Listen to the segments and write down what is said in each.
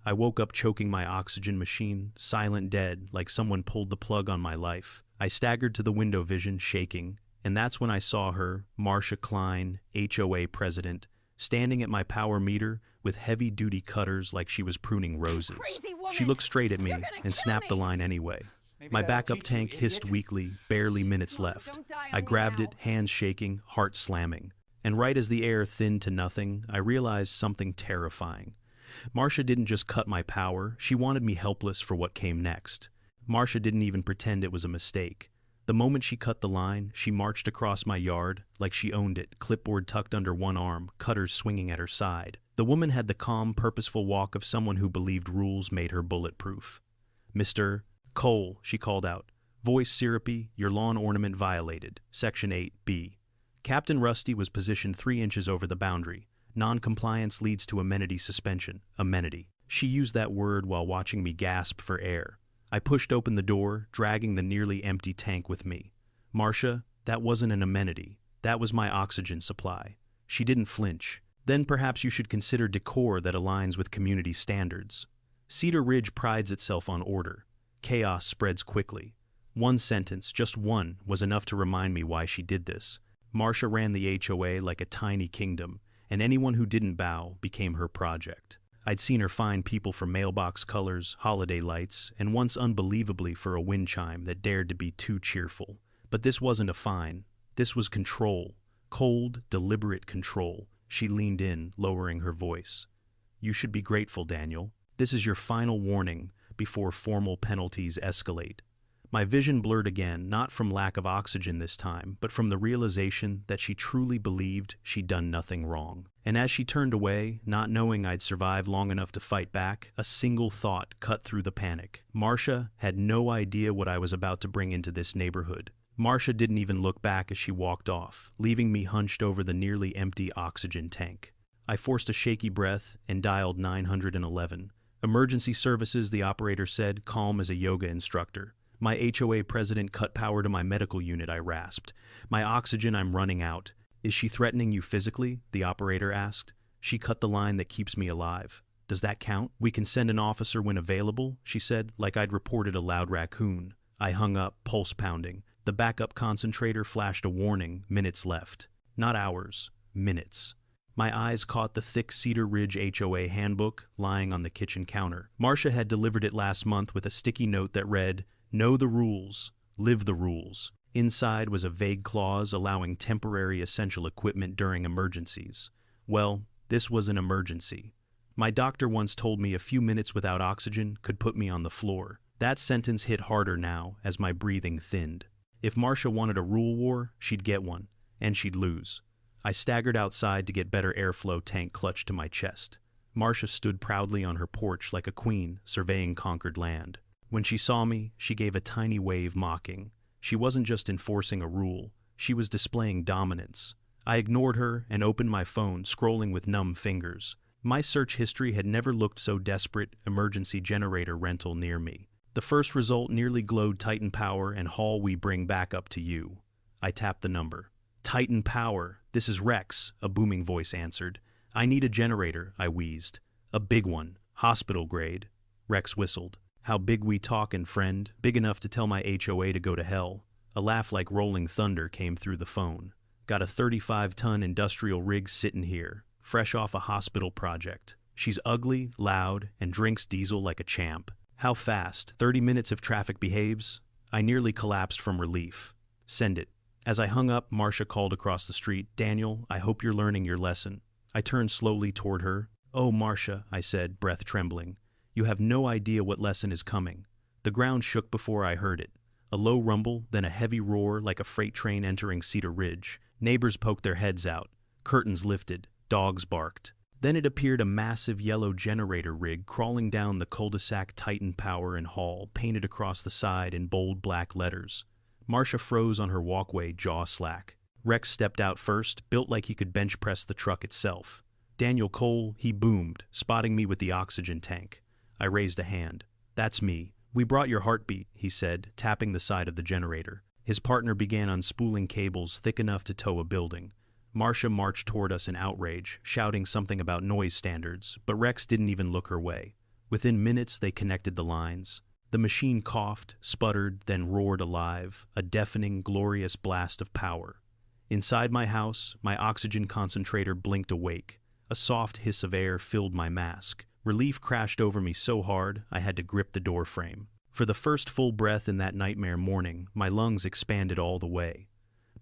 I woke up choking my oxygen machine, silent dead, like someone pulled the plug on my life. I staggered to the window vision, shaking, and that's when I saw her, Marcia Klein, HOA president, standing at my power meter with heavy-duty cutters like she was pruning roses. She looked straight at me and snapped the line anyway. My backup tank hissed weakly, barely minutes left. I grabbed it, hands shaking, heart slamming. And right as the air thinned to nothing, I realized something terrifying. Marcia didn't just cut my power, she wanted me helpless for what came next. Marcia didn't even pretend it was a mistake. The moment she cut the line, she marched across my yard like she owned it, clipboard tucked under one arm, cutters swinging at her side. The woman had the calm, purposeful walk of someone who believed rules made her bulletproof. "Mr. Cole," she called out. "Voice syrupy, your lawn ornament violated. Section 8B. Captain Rusty was positioned 3 inches over the boundary. Non-compliance leads to amenity suspension. Amenity." She used that word while watching me gasp for air. I pushed open the door, dragging the nearly empty tank with me. "Marcia, that wasn't an amenity. That was my oxygen supply." She didn't flinch. "Then perhaps you should consider decor that aligns with community standards." Cedar Ridge prides itself on order. Chaos spreads quickly. One sentence, just one, was enough to remind me why she did this. Marcia ran the HOA like a tiny kingdom, and anyone who didn't bow became her project. I'd seen her fine people for mailbox colors, holiday lights, and once unbelievably for a wind chime that dared to be too cheerful. But this wasn't a fine. This was control. Cold, deliberate control. She leaned in, lowering her voice. "You should be grateful, Daniel. This is your final warning before formal penalties escalate." My vision blurred again, not from lack of oxygen this time, but from the realization that she truly believed she'd done nothing wrong. And as she turned away, not knowing I'd survive long enough to fight back, a single thought cut through the panic. Marcia had no idea what I was about to bring into this neighborhood. Marcia didn't even look back as she walked off, leaving me hunched over the nearly empty oxygen tank. I forced a shaky breath and dialed 911. "Emergency services," the operator said, calm as a yoga instructor. "My HOA president cut power to my medical unit," I rasped. "My oxygen, I'm running out." "Is she threatening you physically?" the operator asked. "She cut the line that keeps me alive." "Does that count?" "We can send an officer when available," she said, like I'd reported a loud raccoon. I hung up, pulse pounding. The backup concentrator flashed a warning, minutes left. Not hours, minutes. My eyes caught the thick Cedar Ridge HOA handbook lying on the kitchen counter. Marcia had delivered it last month with a sticky note that read, "Know the rules, live the rules." Inside was a vague clause allowing temporary essential equipment during emergencies. Well, this was an emergency. My doctor once told me a few minutes without oxygen could put me on the floor. That sentence hit harder now as my breathing thinned. If Marcia wanted a rule war, she'd get one, and she'd lose. I staggered outside to get better airflow, tank clutched to my chest. Marcia stood proudly on her porch like a queen, surveying conquered land. When she saw me, she gave a tiny wave, mocking. She wasn't just enforcing a rule, she was displaying dominance. I ignored her and opened my phone, scrolling with numb fingers. My search history had never looked so desperate. Emergency generator rental near me. The first result nearly glowed Titan Power and Hall, we bring back up to you. I tapped the number. "Titan Power, this is Rex," a booming voice answered. "I need a generator," I wheezed. "A big one, hospital grade." Rex whistled. "How big we talkin', friend? Big enough to tell my HOA to go to hell." A laugh like rolling thunder came through the phone. "Got a 35-ton industrial rig sittin' here, fresh off a hospital project. She's ugly, loud, and drinks diesel like a champ. How fast? 30 minutes if traffic behaves?" I nearly collapsed from relief. "Send it." As I hung up, Marcia called across the street, "Daniel, I hope you're learning your lesson." I turned slowly toward her. "Oh, Marcia," I said, breath trembling. "You have no idea what lesson is coming." The ground shook before I heard it. A low rumble, then a heavy roar like a freight train entering Cedar Ridge. Neighbors poked their heads out. Curtains lifted. Dogs barked. Then it appeared a massive yellow generator rig crawling down the cul-de-sac. Titan Power and Hall, painted across the side in bold black letters. Marcia froze on her walkway, jaw slack. Rex stepped out first, built like he could bench press the truck itself. "Daniel Cole," he boomed, spotting me with the oxygen tank. I raised a hand. "That's me. We brought your heartbeat," he said, tapping the side of the generator. His partner began unspooling cables thick enough to tow a building. Marcia marched toward us in outrage, shouting something about noise standards, but Rex didn't even look her way. Within minutes, they connected the lines. The machine coughed, sputtered, then roared alive, a deafening, glorious blast of power. Inside my house, my oxygen concentrator blinked awake. A soft hiss of air filled my mask. Relief crashed over me so hard, I had to grip the door frame. For the first full breath in that nightmare morning, my lungs expanded all the way.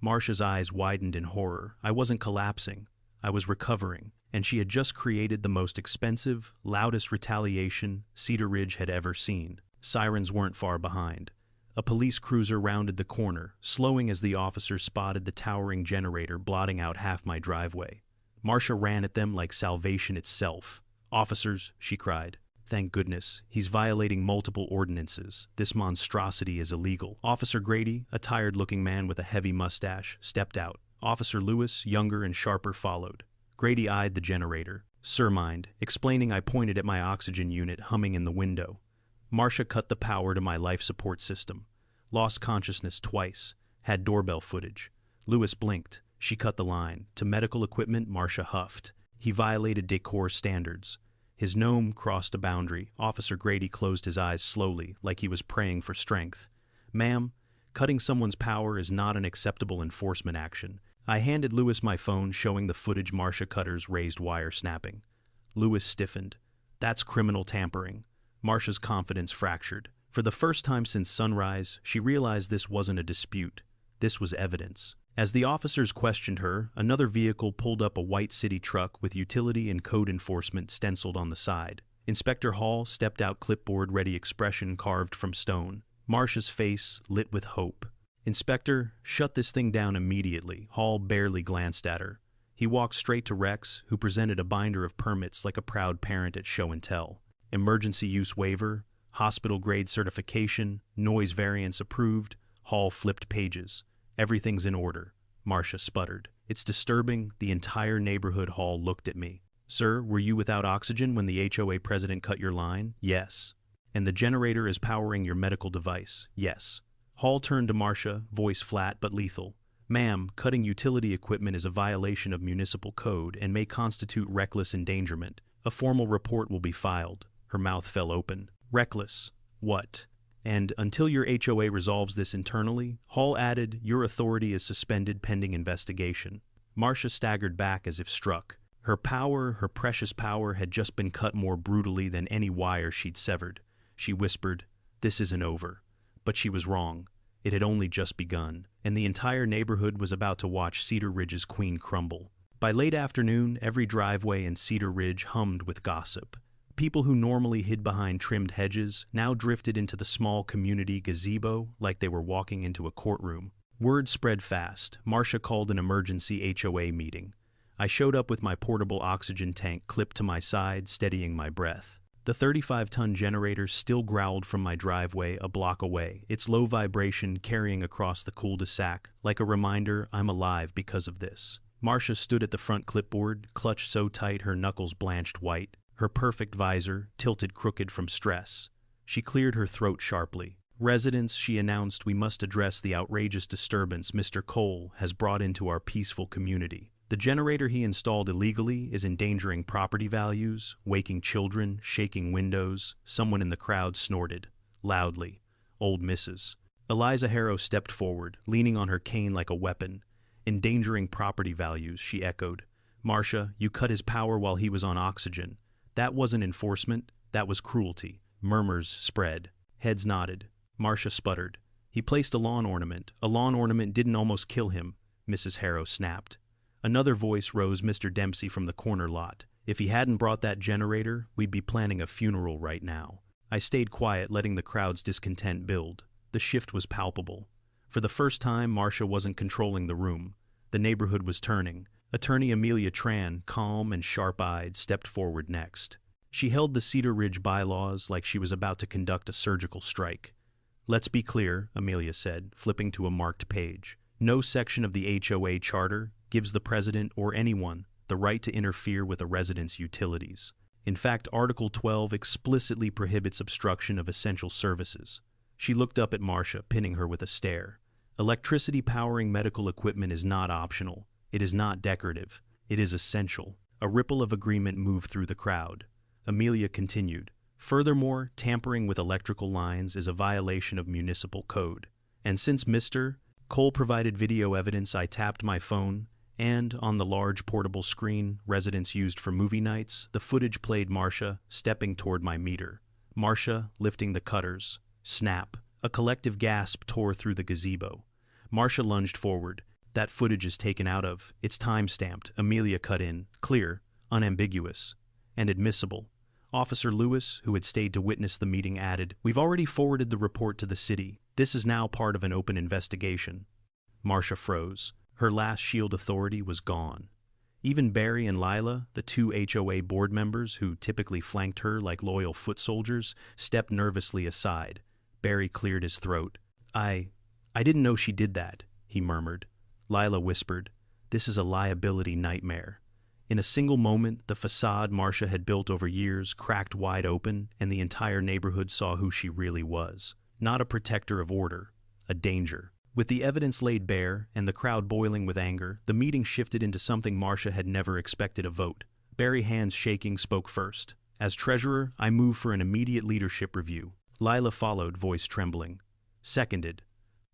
Marcia's eyes widened in horror. I wasn't collapsing. I was recovering, and she had just created the most expensive, loudest retaliation Cedar Ridge had ever seen. Sirens weren't far behind. A police cruiser rounded the corner, slowing as the officer spotted the towering generator blotting out half my driveway. Marcia ran at them like salvation itself. "Officers," she cried. "Thank goodness. He's violating multiple ordinances. This monstrosity is illegal." Officer Grady, a tired-looking man with a heavy mustache, stepped out. Officer Lewis, younger and sharper, followed. Grady eyed the generator. "Sir, mind," explaining. I pointed at my oxygen unit humming in the window. Marcia cut the power to my life support system. Lost consciousness twice. Had doorbell footage. Lewis blinked. She cut the line. To medical equipment, Marcia huffed. He violated decor standards. His gnome crossed a boundary. Officer Grady closed his eyes slowly, like he was praying for strength. "Ma'am, cutting someone's power is not an acceptable enforcement action." I handed Lewis my phone, showing the footage Marcia Cutter's raised wire snapping. Lewis stiffened. "That's criminal tampering." Marcia's confidence fractured. For the first time since sunrise, she realized this wasn't a dispute. This was evidence. As the officers questioned her, another vehicle pulled up, a white city truck with utility and code enforcement stenciled on the side. Inspector Hall stepped out, clipboard-ready expression carved from stone. Marcia's face lit with hope. "Inspector, shut this thing down immediately." Hall barely glanced at her. He walked straight to Rex, who presented a binder of permits like a proud parent at show and tell. Emergency use waiver, hospital-grade certification, noise variance approved. Hall flipped pages. "Everything's in order." Marcia sputtered. "It's disturbing. The entire neighborhood." Hall looked at me. "Sir, were you without oxygen when the HOA president cut your line?" "Yes." "And the generator is powering your medical device?" "Yes." Hall turned to Marcia, voice flat but lethal. "Ma'am, cutting utility equipment is a violation of municipal code and may constitute reckless endangerment. A formal report will be filed." Her mouth fell open. "Reckless? What?" "And until your HOA resolves this internally," Hall added, "your authority is suspended pending investigation." Marcia staggered back as if struck. Her power, her precious power, had just been cut more brutally than any wire she'd severed. She whispered, "This isn't over." But she was wrong. It had only just begun, and the entire neighborhood was about to watch Cedar Ridge's queen crumble. By late afternoon, every driveway in Cedar Ridge hummed with gossip. People who normally hid behind trimmed hedges now drifted into the small community gazebo like they were walking into a courtroom. Word spread fast. Marcia called an emergency HOA meeting. I showed up with my portable oxygen tank clipped to my side, steadying my breath. The 35-ton generator still growled from my driveway a block away, its low vibration carrying across the cul-de-sac, like a reminder I'm alive because of this. Marcia stood at the front clipboard, clutched so tight her knuckles blanched white, her perfect visor tilted crooked from stress. She cleared her throat sharply. "Residents," she announced, "we must address the outrageous disturbance Mr. Cole has brought into our peaceful community. The generator he installed illegally is endangering property values, waking children, shaking windows." Someone in the crowd snorted, loudly. Old Mrs. Eliza Harrow stepped forward, leaning on her cane like a weapon. "Endangering property values," she echoed. "Marcia, you cut his power while he was on oxygen. That wasn't enforcement, that was cruelty." Murmurs spread. Heads nodded. Marcia sputtered. "He placed a lawn ornament. A lawn ornament didn't almost kill him," Mrs. Harrow snapped. Another voice rose, Mr. Dempsey from the corner lot. "If he hadn't brought that generator, we'd be planning a funeral right now." I stayed quiet, letting the crowd's discontent build. The shift was palpable. For the first time, Marcia wasn't controlling the room. The neighborhood was turning. Attorney Amelia Tran, calm and sharp-eyed, stepped forward next. She held the Cedar Ridge bylaws like she was about to conduct a surgical strike. "Let's be clear," Amelia said, flipping to a marked page. "No section of the HOA charter gives the president or anyone the right to interfere with a resident's utilities. In fact, Article 12 explicitly prohibits obstruction of essential services." She looked up at Marcia, pinning her with a stare. "Electricity powering medical equipment is not optional. It is not decorative. It is essential." A ripple of agreement moved through the crowd. Amelia continued, Furthermore, tampering with electrical lines is a violation of municipal code. And since Mr. Cole provided video evidence, I tapped my phone, and on the large portable screen residents used for movie nights, the footage played Marcia stepping toward my meter. Marcia lifting the cutters. Snap. A collective gasp tore through the gazebo. Marcia lunged forward. That footage is taken out of. It's time-stamped. Amelia cut in. Clear, unambiguous, and admissible. Officer Lewis, who had stayed to witness the meeting, added, "We've already forwarded the report to the city. This is now part of an open investigation." Marcia froze. Her last shield authority was gone. Even Barry and Lila, the two HOA board members who typically flanked her like loyal foot soldiers, stepped nervously aside. Barry cleared his throat. I didn't know she did that," he murmured. Lila whispered, "This is a liability nightmare." In a single moment, the facade Marcia had built over years cracked wide open, and the entire neighborhood saw who she really was. Not a protector of order, a danger. With the evidence laid bare, and the crowd boiling with anger, the meeting shifted into something Marcia had never expected: a vote. Barry, hands shaking, spoke first. "As treasurer, I move for an immediate leadership review." Lila followed, voice trembling. "Seconded."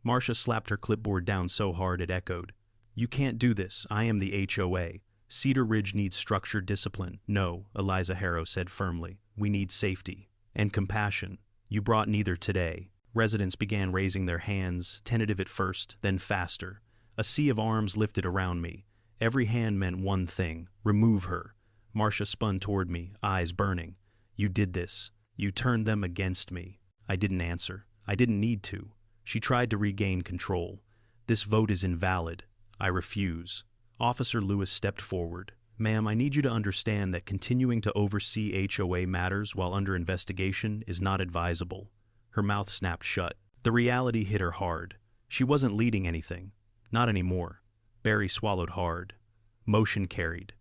Marcia slapped her clipboard down so hard it echoed. "You can't do this. I am the HOA. Cedar Ridge needs structured discipline." "No," Eliza Harrow said firmly. "We need safety. And compassion. You brought neither today." Residents began raising their hands, tentative at first, then faster. A sea of arms lifted around me. Every hand meant one thing: remove her. Marcia spun toward me, eyes burning. "You did this. You turned them against me." I didn't answer. I didn't need to. She tried to regain control. "This vote is invalid. I refuse." Officer Lewis stepped forward. "Ma'am, I need you to understand that continuing to oversee HOA matters while under investigation is not advisable." Her mouth snapped shut. The reality hit her hard. She wasn't leading anything. Not anymore. Barry swallowed hard. Motion carried.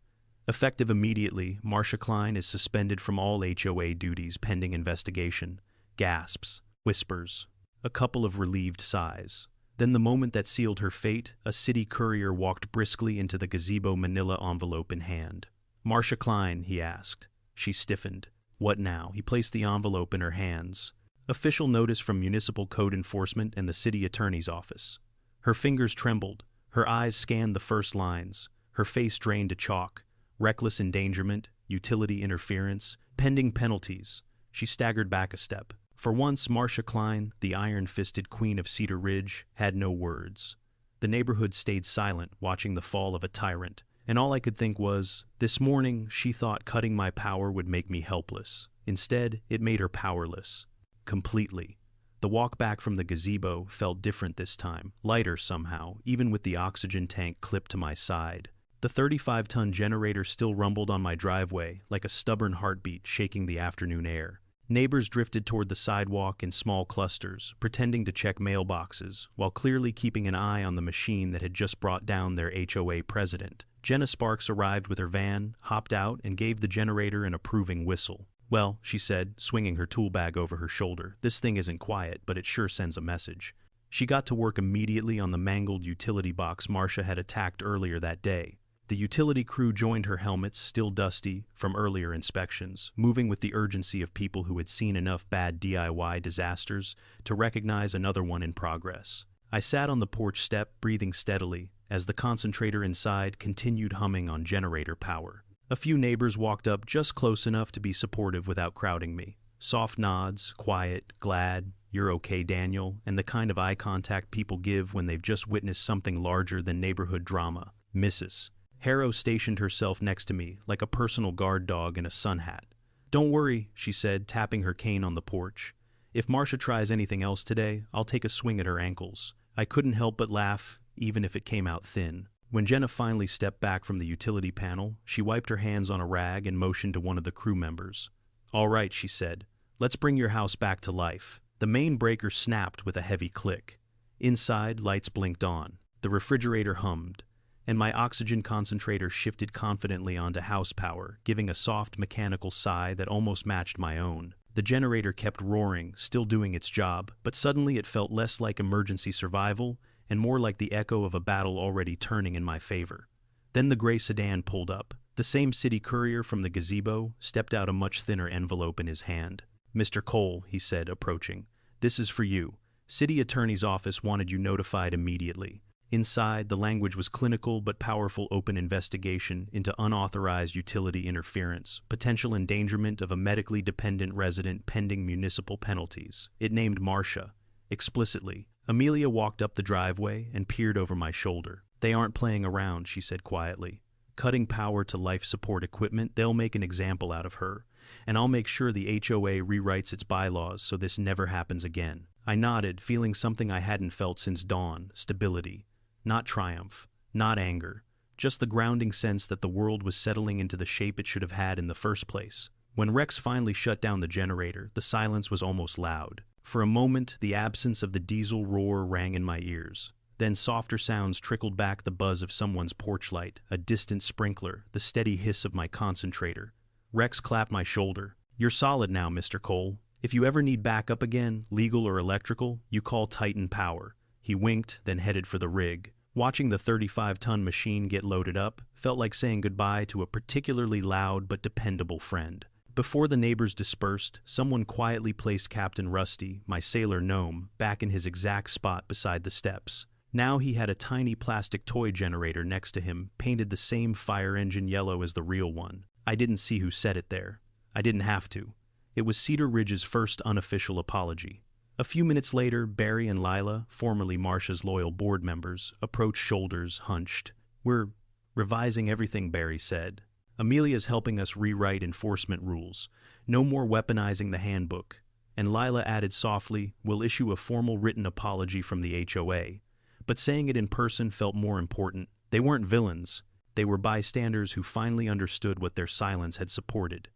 Effective immediately, Marcia Klein is suspended from all HOA duties pending investigation. Gasps. Whispers. A couple of relieved sighs. Then the moment that sealed her fate, a city courier walked briskly into the gazebo, manila envelope in hand. "Marcia Klein," he asked. She stiffened. "What now?" He placed the envelope in her hands. "Official notice from Municipal Code Enforcement and the City Attorney's Office." Her fingers trembled. Her eyes scanned the first lines. Her face drained to chalk. Reckless endangerment, utility interference, pending penalties. She staggered back a step. For once, Marcia Klein, the iron-fisted queen of Cedar Ridge, had no words. The neighborhood stayed silent, watching the fall of a tyrant. And all I could think was, this morning she thought cutting my power would make me helpless. Instead, it made her powerless. Completely. The walk back from the gazebo felt different this time, lighter somehow, even with the oxygen tank clipped to my side. The 35-ton generator still rumbled on my driveway, like a stubborn heartbeat shaking the afternoon air. Neighbors drifted toward the sidewalk in small clusters, pretending to check mailboxes, while clearly keeping an eye on the machine that had just brought down their HOA president. Jenna Sparks arrived with her van, hopped out, and gave the generator an approving whistle. "Well," she said, swinging her tool bag over her shoulder, "this thing isn't quiet, but it sure sends a message." She got to work immediately on the mangled utility box Marcia had attacked earlier that day. The utility crew joined her helmets, still dusty from earlier inspections, moving with the urgency of people who had seen enough bad DIY disasters to recognize another one in progress. I sat on the porch step, breathing steadily, as the concentrator inside continued humming on generator power. A few neighbors walked up just close enough to be supportive without crowding me. Soft nods, quiet, glad, "You're okay, Daniel," and the kind of eye contact people give when they've just witnessed something larger than neighborhood drama. Mrs. Harrow stationed herself next to me, like a personal guard dog in a sun hat. "Don't worry," she said, tapping her cane on the porch. "If Marcia tries anything else today, I'll take a swing at her ankles." I couldn't help but laugh, even if it came out thin. When Jenna finally stepped back from the utility panel, she wiped her hands on a rag and motioned to one of the crew members. "All right," she said. "Let's bring your house back to life." The main breaker snapped with a heavy click. Inside, lights blinked on. The refrigerator hummed. And my oxygen concentrator shifted confidently onto house power, giving a soft mechanical sigh that almost matched my own. The generator kept roaring, still doing its job, but suddenly it felt less like emergency survival and more like the echo of a battle already turning in my favor. Then the gray sedan pulled up. The same city courier from the gazebo stepped out, a much thinner envelope in his hand. Mr. Cole, he said, approaching. This is for you. City Attorney's Office wanted you notified immediately. Inside, the language was clinical but powerful open investigation into unauthorized utility interference, potential endangerment of a medically dependent resident pending municipal penalties. It named Marcia. Explicitly. Amelia walked up the driveway and peered over my shoulder. They aren't playing around, she said quietly. Cutting power to life support equipment, they'll make an example out of her. And I'll make sure the HOA rewrites its bylaws so this never happens again. I nodded, feeling something I hadn't felt since dawn, stability. Not triumph, not anger, just the grounding sense that the world was settling into the shape it should have had in the first place. When Rex finally shut down the generator, the silence was almost loud. For a moment, the absence of the diesel roar rang in my ears. Then softer sounds trickled back, the buzz of someone's porch light, a distant sprinkler, the steady hiss of my concentrator. Rex clapped my shoulder. You're solid now, Mr. Cole. If you ever need backup again, legal or electrical, you call Titan Power. He winked, then headed for the rig. Watching the 35-ton machine get loaded up felt like saying goodbye to a particularly loud but dependable friend. Before the neighbors dispersed, someone quietly placed Captain Rusty, my sailor gnome, back in his exact spot beside the steps. Now he had a tiny plastic toy generator next to him, painted the same fire engine yellow as the real one. I didn't see who set it there. I didn't have to. It was Cedar Ridge's first unofficial apology. A few minutes later, Barry and Lila, formerly Marcia's loyal board members, approached, shoulders hunched. We're revising everything, Barry said. Amelia's helping us rewrite enforcement rules. No more weaponizing the handbook. And Lila added softly, we'll issue a formal written apology from the HOA. But saying it in person felt more important. They weren't villains. They were bystanders who finally understood what their silence had supported.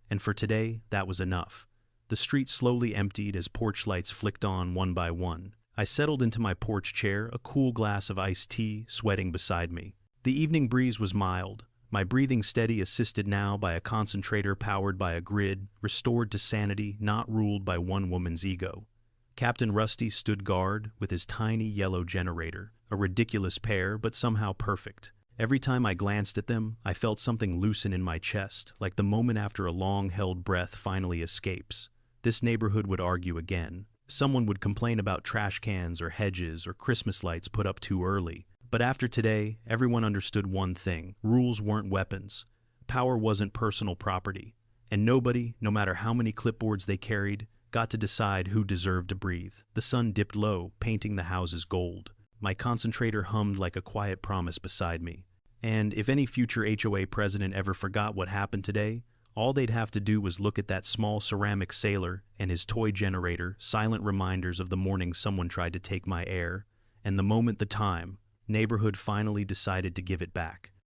And for today, that was enough. The street slowly emptied as porch lights flicked on one by one. I settled into my porch chair, a cool glass of iced tea sweating beside me. The evening breeze was mild, my breathing steady, assisted now by a concentrator powered by a grid, restored to sanity, not ruled by one woman's ego. Captain Rusty stood guard with his tiny yellow generator, a ridiculous pair but somehow perfect. Every time I glanced at them, I felt something loosen in my chest, like the moment after a long-held breath finally escapes. This neighborhood would argue again. Someone would complain about trash cans or hedges or Christmas lights put up too early. But after today, everyone understood one thing. Rules weren't weapons. Power wasn't personal property. And nobody, no matter how many clipboards they carried, got to decide who deserved to breathe. The sun dipped low, painting the houses gold. My concentrator hummed like a quiet promise beside me. And if any future HOA president ever forgot what happened today, all they'd have to do was look at that small ceramic sailor and his toy generator, silent reminders of the morning someone tried to take my air, and the moment, the time, neighborhood finally decided to give it back.